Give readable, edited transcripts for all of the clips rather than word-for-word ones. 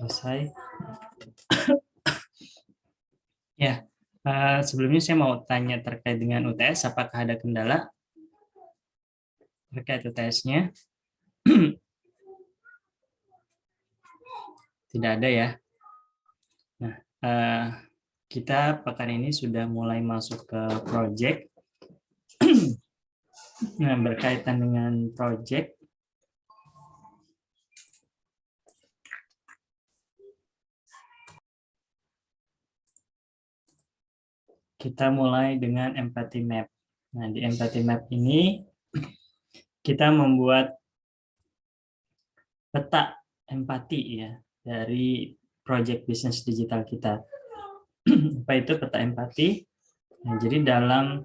Selesai. Ya, sebelumnya saya mau tanya terkait dengan UTS, apakah ada kendala terkait UTS-nya? Tidak ada ya. Nah, kita pekan ini sudah mulai masuk ke project. Nah, berkaitan dengan project, kita mulai dengan empathy map. Nah, di empathy map ini kita membuat peta empati ya dari project bisnis digital kita. Apa itu peta empati? Nah, jadi dalam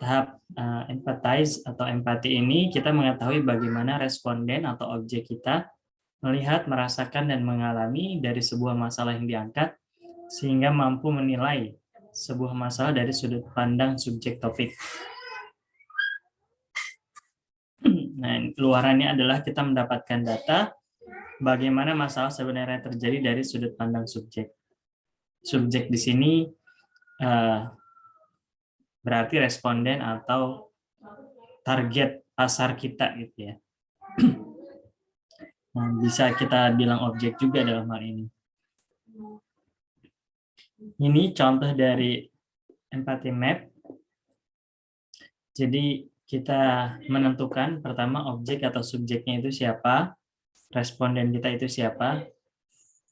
tahap empathize atau empati ini kita mengetahui bagaimana responden atau objek kita melihat, merasakan, dan mengalami dari sebuah masalah yang diangkat sehingga mampu menilai sebuah masalah dari sudut pandang subjek topik. Nah, luarannya adalah kita mendapatkan data bagaimana masalah sebenarnya terjadi dari sudut pandang subjek. Subjek di sini berarti responden atau target pasar kita gitu ya. Nah, bisa kita bilang objek juga dalam hal ini. Ini contoh dari empathy map. Jadi kita menentukan pertama objek atau subjeknya itu siapa, responden kita itu siapa.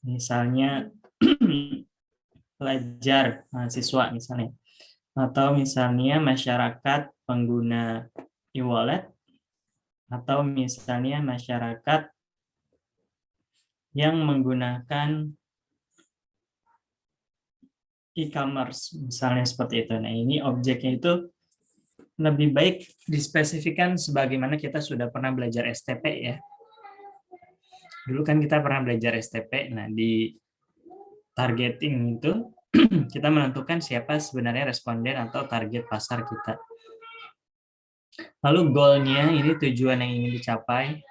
Misalnya pelajar, mahasiswa misalnya. Atau misalnya masyarakat pengguna e-wallet, atau misalnya masyarakat yang menggunakan e-commerce, misalnya seperti itu. Nah, ini objeknya itu lebih baik dispesifikan sebagaimana kita sudah pernah belajar STP ya. Dulu kan kita pernah belajar STP, nah di targeting itu kita menentukan siapa sebenarnya responden atau target pasar kita. Lalu goal-nya, ini tujuan yang ingin dicapai.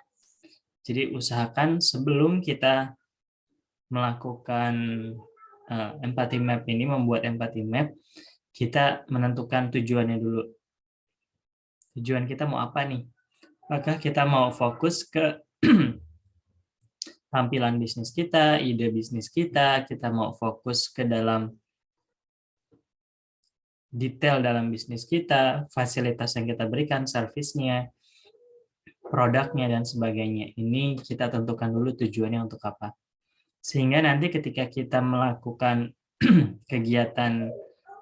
Jadi usahakan sebelum kita melakukan empathy map ini, membuat empathy map, kita menentukan tujuannya dulu. Tujuan kita mau apa nih? Apakah kita mau fokus ke tampilan bisnis kita, ide bisnis kita mau fokus ke dalam detail dalam bisnis kita, fasilitas yang kita berikan, servisnya, produknya, dan sebagainya. Ini kita tentukan dulu tujuannya untuk apa. Sehingga nanti ketika kita melakukan kegiatan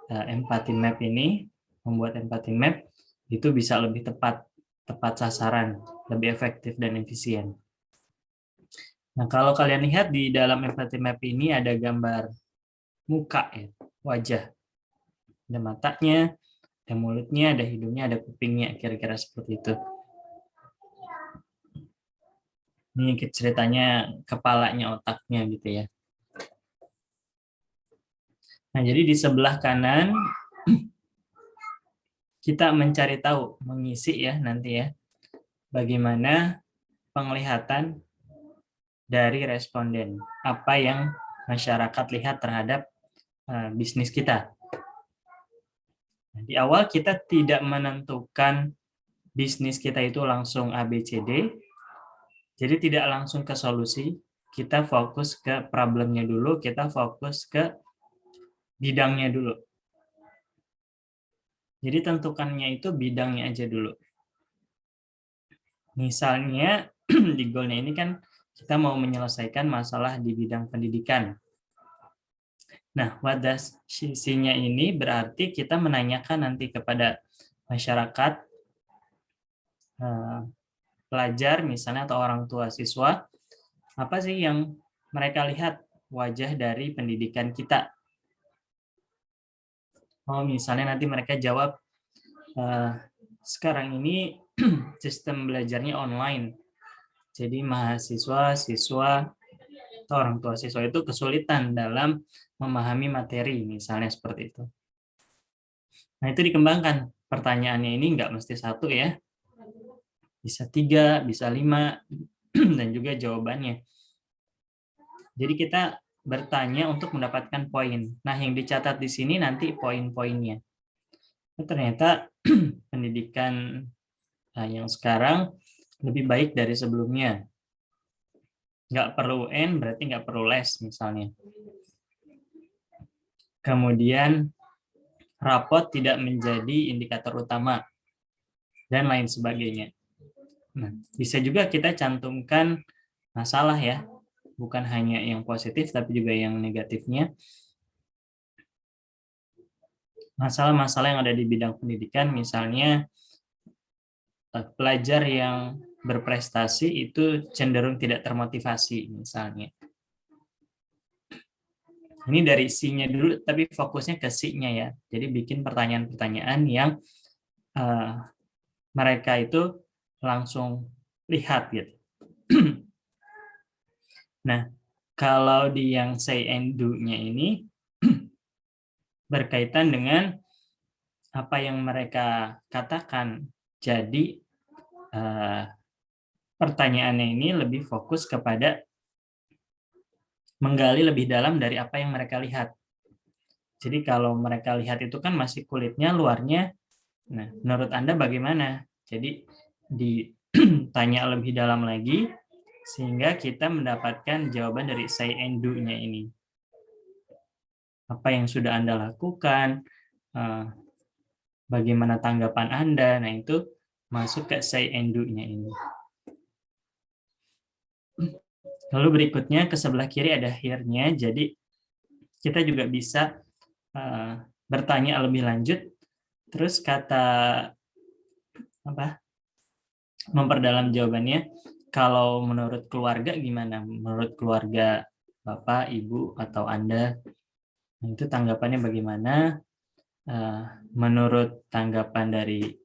empathy map ini, membuat empathy map, itu bisa lebih tepat sasaran, lebih efektif dan efisien. Nah, kalau kalian lihat di dalam empathy map ini ada gambar muka ya, wajah. Ada matanya, ada mulutnya, ada hidungnya, ada kupingnya, kira-kira seperti itu. Ini ceritanya kepalanya, otaknya gitu ya. Nah, jadi di sebelah kanan kita mencari tahu, mengisi ya nanti ya, bagaimana penglihatan dari responden, apa yang masyarakat lihat terhadap bisnis kita. Nah, di awal kita tidak menentukan bisnis kita itu langsung ABCD, jadi tidak langsung ke solusi, kita fokus ke problemnya dulu, kita fokus ke bidangnya dulu. Jadi tentukannya itu bidangnya aja dulu. Misalnya di goalnya ini kan kita mau menyelesaikan masalah di bidang pendidikan. Nah, what does she-nya ini berarti kita menanyakan nanti kepada masyarakat, pelajar misalnya atau orang tua siswa, apa sih yang mereka lihat wajah dari pendidikan kita. Oh, misalnya nanti mereka jawab, sekarang ini sistem belajarnya online. Jadi mahasiswa, siswa, atau orang tua siswa itu kesulitan dalam memahami materi, misalnya seperti itu. Nah, itu dikembangkan. Pertanyaannya ini nggak mesti satu ya. Bisa 3, bisa 5, dan juga jawabannya. Jadi kita bertanya untuk mendapatkan poin. Nah, yang dicatat di sini nanti poin-poinnya. Ternyata pendidikan yang sekarang lebih baik dari sebelumnya. Nggak perlu UN, berarti nggak perlu les misalnya. Kemudian rapot tidak menjadi indikator utama, dan lain sebagainya. Nah, bisa juga kita cantumkan masalah ya, bukan hanya yang positif, tapi juga yang negatifnya. Masalah-masalah yang ada di bidang pendidikan, misalnya pelajar yang berprestasi itu cenderung tidak termotivasi, misalnya. Ini dari C-nya dulu, tapi fokusnya ke C-nya ya. Jadi bikin pertanyaan-pertanyaan yang mereka itu langsung lihat gitu. Nah, kalau di yang say and do-nya ini berkaitan dengan apa yang mereka katakan. Jadi pertanyaannya ini lebih fokus kepada menggali lebih dalam dari apa yang mereka lihat. Jadi kalau mereka lihat itu kan masih kulitnya, luarnya. Nah, menurut Anda bagaimana? Jadi ditanya lebih dalam lagi sehingga kita mendapatkan jawaban dari say and do-nya ini. Apa yang sudah Anda lakukan? Bagaimana tanggapan Anda? Nah, itu masuk ke say and do-nya ini. Lalu berikutnya ke sebelah kiri ada here-nya. Jadi kita juga bisa bertanya lebih lanjut. Terus kata memperdalam jawabannya. Kalau menurut keluarga gimana? Menurut keluarga Bapak, Ibu, atau Anda, itu tanggapannya bagaimana? Menurut tanggapan dari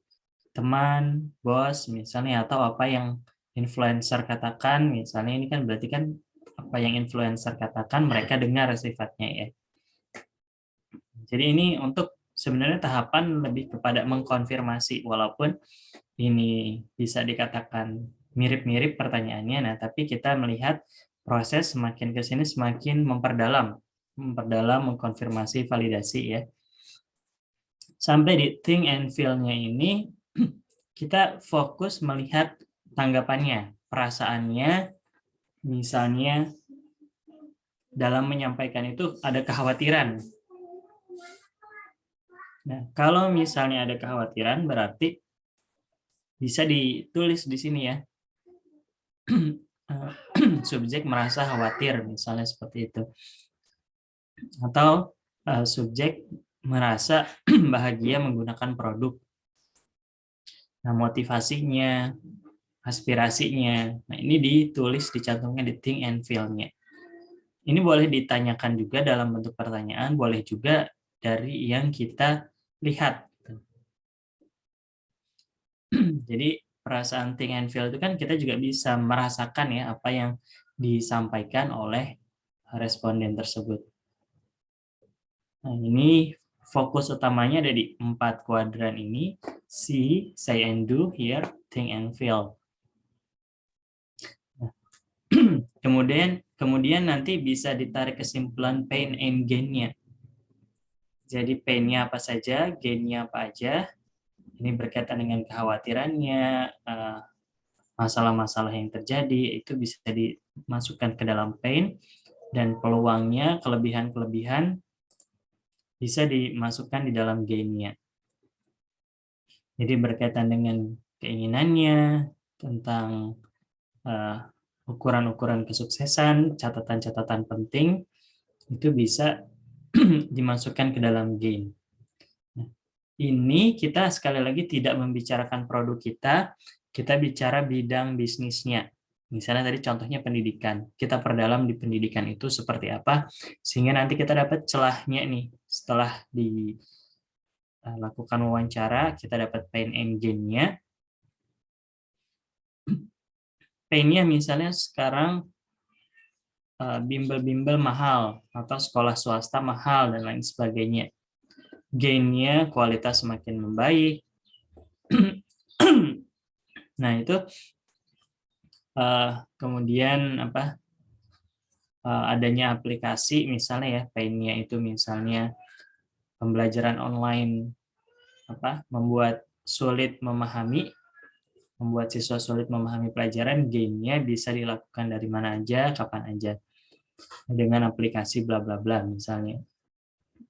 teman, bos, misalnya, atau apa yang influencer katakan, misalnya ini kan berarti kan apa yang influencer katakan mereka dengar sifatnya ya. Jadi ini untuk sebenarnya tahapan lebih kepada mengkonfirmasi, walaupun ini bisa dikatakan mirip-mirip pertanyaannya, nah tapi kita melihat proses semakin ke sini semakin memperdalam, mengkonfirmasi, validasi ya. Sampai di think and feel-nya ini kita fokus melihat tanggapannya, perasaannya, misalnya dalam menyampaikan itu ada kekhawatiran. Nah, kalau misalnya ada kekhawatiran berarti bisa ditulis di sini ya. Subjek merasa khawatir, misalnya seperti itu. Atau subjek merasa bahagia menggunakan produk. Nah, motivasinya, aspirasinya. Nah, ini ditulis, dicantumkan di think and feel-nya. Ini boleh ditanyakan juga dalam bentuk pertanyaan, boleh juga dari yang kita lihat. Jadi perasaan think and feel itu kan kita juga bisa merasakan ya apa yang disampaikan oleh responden tersebut. Nah, ini fokus utamanya ada di 4 kuadran ini, see, say and do, hear, think and feel. Nah, kemudian nanti bisa ditarik kesimpulan pain and gain-nya. Jadi pain-nya apa saja, gain-nya apa aja. Ini berkaitan dengan kekhawatirannya, masalah-masalah yang terjadi, itu bisa dimasukkan ke dalam pain, dan peluangnya, kelebihan-kelebihan bisa dimasukkan di dalam gain-nya. Jadi berkaitan dengan keinginannya, tentang ukuran-ukuran kesuksesan, catatan-catatan penting, itu bisa dimasukkan ke dalam gain. Nah, ini kita sekali lagi tidak membicarakan produk kita bicara bidang bisnisnya. Misalnya tadi contohnya pendidikan, kita perdalam di pendidikan itu seperti apa, sehingga nanti kita dapat celahnya nih, setelah dilakukan wawancara, kita dapat pain and gain-nya. Pain-nya misalnya sekarang bimbel-bimbel mahal, atau sekolah swasta mahal, dan lain sebagainya. Gain-nya kualitas semakin membaik. Nah, itu kemudian adanya aplikasi misalnya ya, pain-nya itu misalnya pembelajaran online membuat siswa sulit memahami pelajaran, game-nya bisa dilakukan dari mana aja, kapan aja, dengan aplikasi bla bla bla misalnya.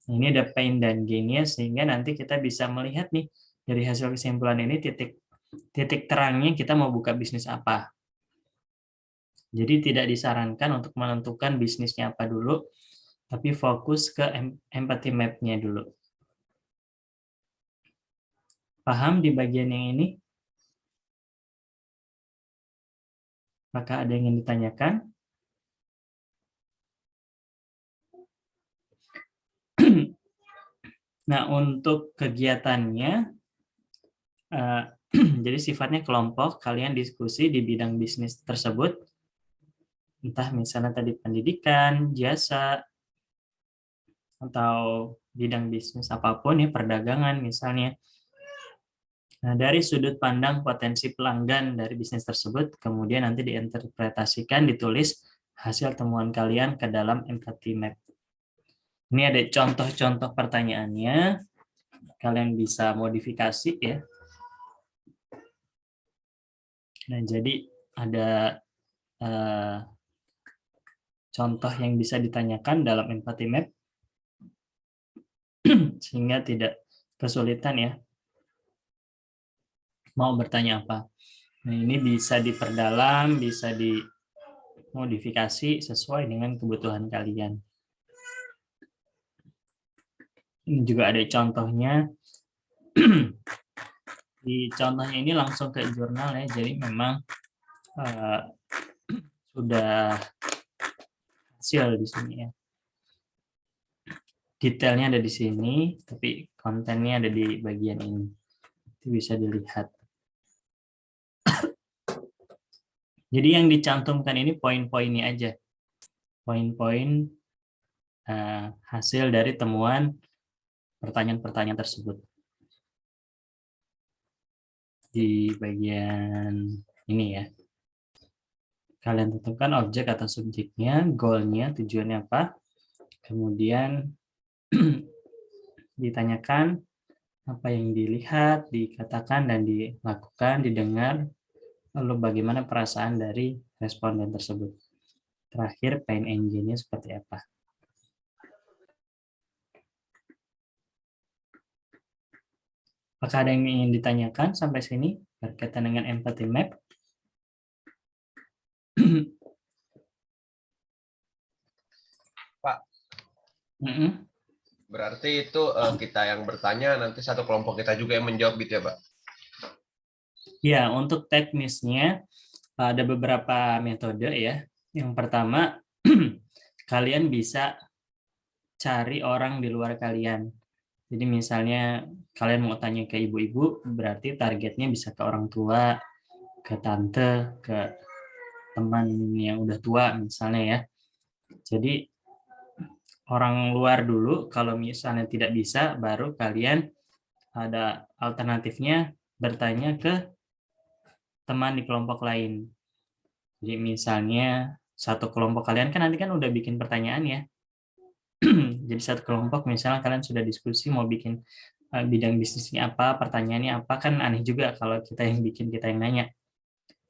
Ini ada pain dan gain-nya, sehingga nanti kita bisa melihat nih dari hasil kesimpulan ini titik terangnya kita mau buka bisnis apa. Jadi tidak disarankan untuk menentukan bisnisnya apa dulu, tapi fokus ke empathy map-nya dulu. Paham di bagian yang ini? Apakah ada yang ingin ditanyakan? Nah, untuk kegiatannya, jadi sifatnya kelompok, kalian diskusi di bidang bisnis tersebut, entah misalnya tadi pendidikan, jasa, atau bidang bisnis apapun ya, perdagangan misalnya. Nah, dari sudut pandang potensi pelanggan dari bisnis tersebut, kemudian nanti diinterpretasikan, ditulis hasil temuan kalian ke dalam empathy map. Ini ada contoh-contoh pertanyaannya, kalian bisa modifikasi ya. Nah, jadi ada contoh yang bisa ditanyakan dalam empathy map, sehingga tidak kesulitan ya mau bertanya apa. Nah, ini bisa diperdalam, bisa dimodifikasi sesuai dengan kebutuhan kalian. Ini juga ada contohnya. Di contohnya ini langsung ke jurnal ya, jadi memang sudah hasil di sini ya. Detailnya ada di sini, tapi kontennya ada di bagian ini. Itu bisa dilihat. Jadi yang dicantumkan ini poin-poinnya aja. Poin-poin hasil dari temuan pertanyaan-pertanyaan tersebut. Di bagian ini ya. Kalian tentukan objek atau subjeknya, goalnya, tujuannya apa. Kemudian ditanyakan apa yang dilihat, dikatakan, dan dilakukan, didengar, lalu bagaimana perasaan dari responden tersebut. Terakhir, pain engine-nya seperti apa. Apakah ada yang ingin ditanyakan sampai sini berkaitan dengan empathy map? Pak, berarti itu kita yang bertanya, nanti satu kelompok kita juga yang menjawab gitu ya, Pak? Ya, untuk teknisnya ada beberapa metode ya. Yang pertama, kalian bisa cari orang di luar kalian. Jadi misalnya kalian mau tanya ke ibu-ibu, berarti targetnya bisa ke orang tua, ke tante, ke teman yang udah tua misalnya ya. Jadi orang luar dulu, kalau misalnya tidak bisa, baru kalian ada alternatifnya bertanya ke teman di kelompok lain. Jadi misalnya satu kelompok kalian kan nanti kan udah bikin pertanyaan ya. Jadi satu kelompok misalnya kalian sudah diskusi mau bikin bidang bisnisnya apa, pertanyaannya apa, kan aneh juga kalau kita yang bikin, kita yang nanya.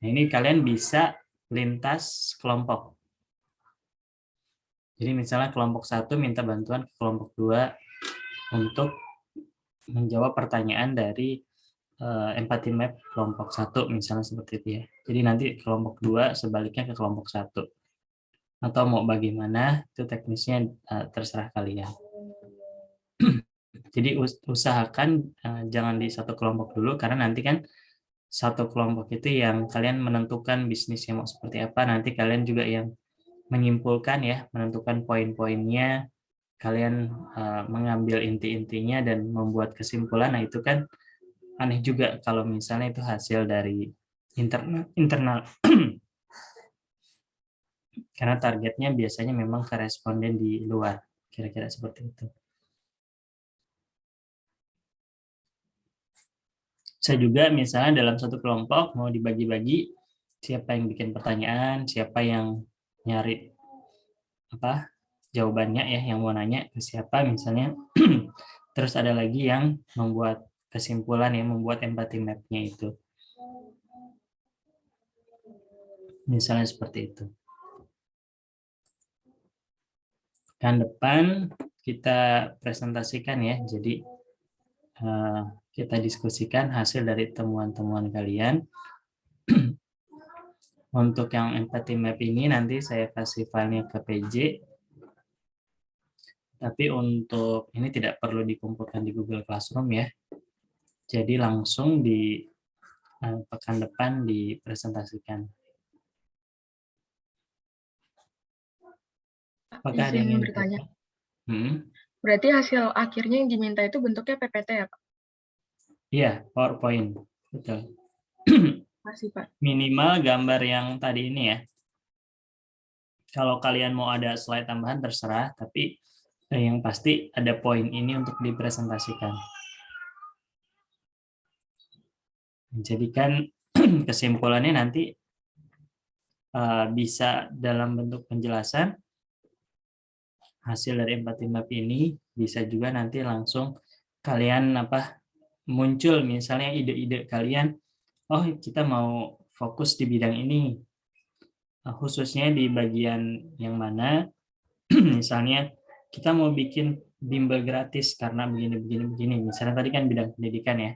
Nah, ini kalian bisa lintas kelompok. Jadi misalnya kelompok 1 minta bantuan ke kelompok 2 untuk menjawab pertanyaan dari empathy map kelompok 1 misalnya seperti itu ya. Jadi nanti kelompok 2 sebaliknya ke kelompok 1. Atau mau bagaimana, itu teknisnya terserah kalian. Jadi usahakan jangan di satu kelompok dulu, karena nanti kan satu kelompok itu yang kalian menentukan bisnisnya mau seperti apa, nanti kalian juga yang menyimpulkan ya, menentukan poin-poinnya, kalian mengambil inti-intinya dan membuat kesimpulan. Nah itu kan aneh juga kalau misalnya itu hasil dari internal karena targetnya biasanya memang ke responden di luar, kira-kira seperti itu. Saya juga misalnya dalam satu kelompok mau dibagi-bagi, siapa yang bikin pertanyaan, siapa yang nyari jawabannya ya, yang mau nanya ke siapa misalnya. Terus ada lagi yang membuat kesimpulan, yang membuat empathy map-nya itu. Misalnya seperti itu. Pekan depan kita presentasikan ya, jadi kita diskusikan hasil dari temuan-temuan kalian. Untuk yang empathy map ini nanti saya kasih filenya ke PJ, tapi untuk ini tidak perlu dikumpulkan di Google Classroom ya, jadi langsung di pekan depan dipresentasikan. Apakah ada yang Izin ingin bertanya. Berarti hasil akhirnya yang diminta itu bentuknya PPT ya, Pak? Iya, PowerPoint. Betul. Masih, Pak. Minimal gambar yang tadi ini ya. Kalau kalian mau ada slide tambahan terserah, tapi yang pasti ada poin ini untuk dipresentasikan. Jadi kan kesimpulannya nanti bisa dalam bentuk penjelasan hasil dari empathy map ini, bisa juga nanti langsung kalian muncul misalnya ide-ide kalian, oh kita mau fokus di bidang ini, khususnya di bagian yang mana. Misalnya kita mau bikin bimbel gratis karena begini. Misalnya tadi kan bidang pendidikan ya.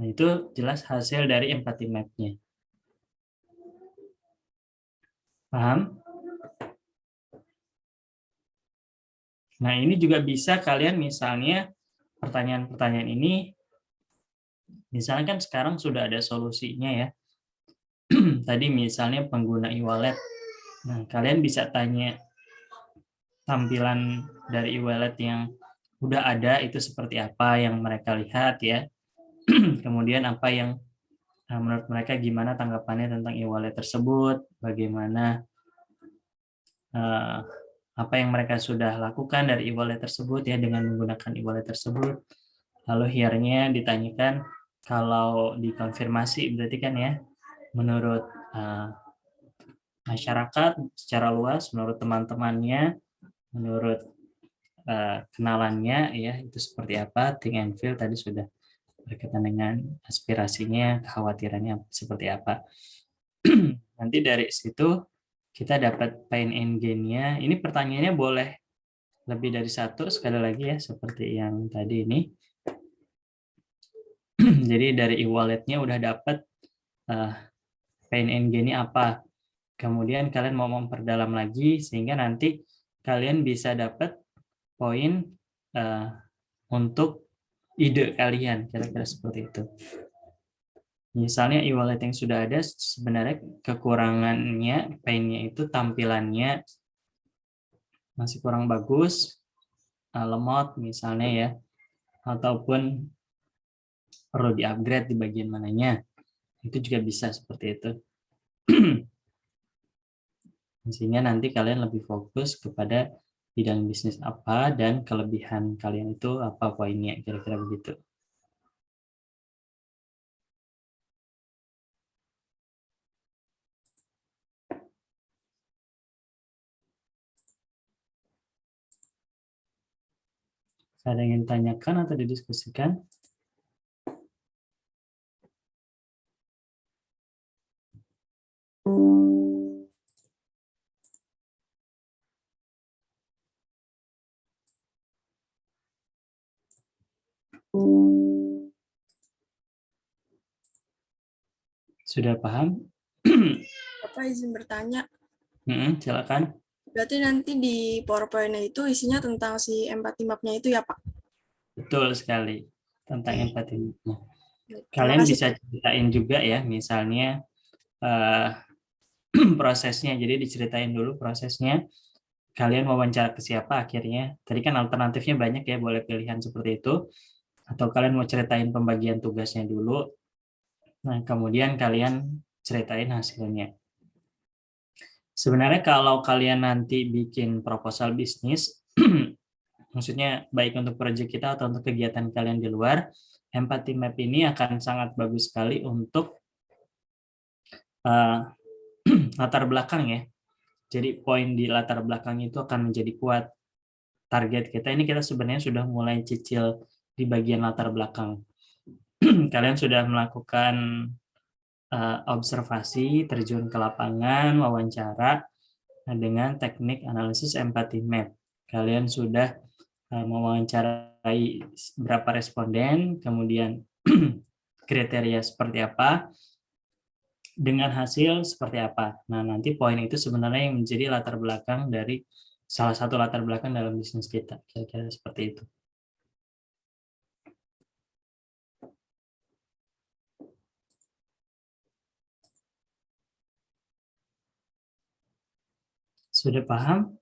Nah itu jelas hasil dari empathy map-nya. Paham? Nah ini juga bisa kalian misalnya pertanyaan-pertanyaan ini, misalnya kan sekarang sudah ada solusinya ya. Tadi misalnya pengguna e-wallet. Nah kalian bisa tanya tampilan dari e-wallet yang udah ada itu seperti apa yang mereka lihat ya. Kemudian apa yang menurut mereka, gimana tanggapannya tentang e-wallet tersebut, bagaimana apa yang mereka sudah lakukan dari e-wallet tersebut ya dengan menggunakan e-wallet tersebut. Lalu akhirnya ditanyakan, kalau dikonfirmasi berarti kan ya menurut masyarakat secara luas, menurut teman-temannya, menurut kenalannya ya itu seperti apa, think and feel tadi sudah berkaitan dengan aspirasinya, kekhawatirannya seperti apa. Nanti dari situ kita dapat pain and gain-nya. Ini pertanyaannya boleh lebih dari satu, sekali lagi ya, seperti yang tadi ini. Jadi dari e-wallet-nya udah dapat pain and gain-nya apa. Kemudian kalian mau memperdalam lagi, sehingga nanti kalian bisa dapat poin untuk ide kalian, kira-kira seperti itu. Misalnya e-wallet yang sudah ada sebenarnya kekurangannya, pain-nya itu tampilannya masih kurang bagus, lemot misalnya ya, ataupun perlu di-upgrade di bagian mananya, itu juga bisa seperti itu. Sehingga nanti kalian lebih fokus kepada bidang bisnis apa dan kelebihan kalian itu apa poinnya, kira-kira begitu. Ada yang ingin tanyakan atau didiskusikan? Sudah paham? Bapak izin bertanya. Silakan. Berarti nanti di PowerPoint-nya itu isinya tentang si empathy map-nya itu ya, Pak? Betul sekali, tentang empathy map-nya. Terima Kalian kasih, bisa ceritain juga ya, misalnya prosesnya. Jadi diceritain dulu prosesnya. Kalian wawancara ke siapa akhirnya. Tadi kan alternatifnya banyak ya, boleh pilihan seperti itu. Atau kalian mau ceritain pembagian tugasnya dulu. Nah, kemudian kalian ceritain hasilnya. Sebenarnya kalau kalian nanti bikin proposal bisnis, maksudnya baik untuk proyek kita atau untuk kegiatan kalian di luar, empathy map ini akan sangat bagus sekali untuk latar belakang ya. Jadi poin di latar belakang itu akan menjadi kuat. Target kita ini kita sebenarnya sudah mulai cicil di bagian latar belakang. Kalian sudah melakukan observasi, terjun ke lapangan, wawancara dengan teknik analisis empathy map. Kalian sudah mewawancarai berapa responden, kemudian kriteria seperti apa, dengan hasil seperti apa. Nah, nanti poin itu sebenarnya yang menjadi latar belakang dari salah satu latar belakang dalam bisnis kita. Kira-kira seperti itu. Sudah paham?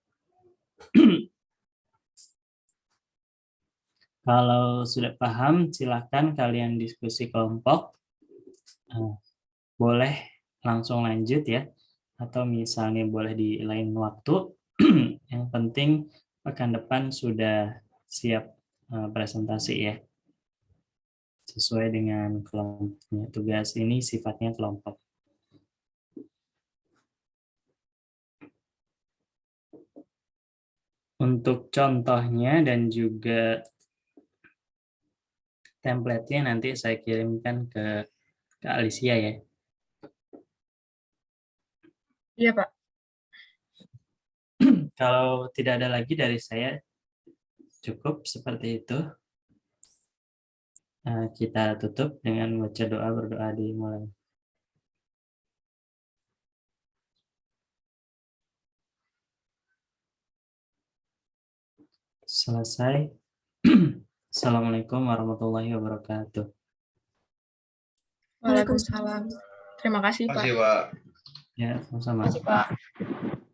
Kalau sudah paham, silakan kalian diskusi kelompok. Boleh langsung lanjut ya, atau misalnya boleh di lain waktu. Yang penting pekan depan sudah siap presentasi ya, sesuai dengan kelompoknya. Tugas ini sifatnya kelompok. Untuk contohnya dan juga template-nya nanti saya kirimkan ke Alicia ya. Iya, Pak. Kalau tidak ada lagi dari saya, cukup seperti itu. Kita tutup dengan baca doa, berdoa dimulai. Selesai. Assalamualaikum warahmatullahi wabarakatuh. Waalaikumsalam. Terima kasih, Pak. Terima kasih, Pak. Ya, sama-sama. Terima kasih, Pak.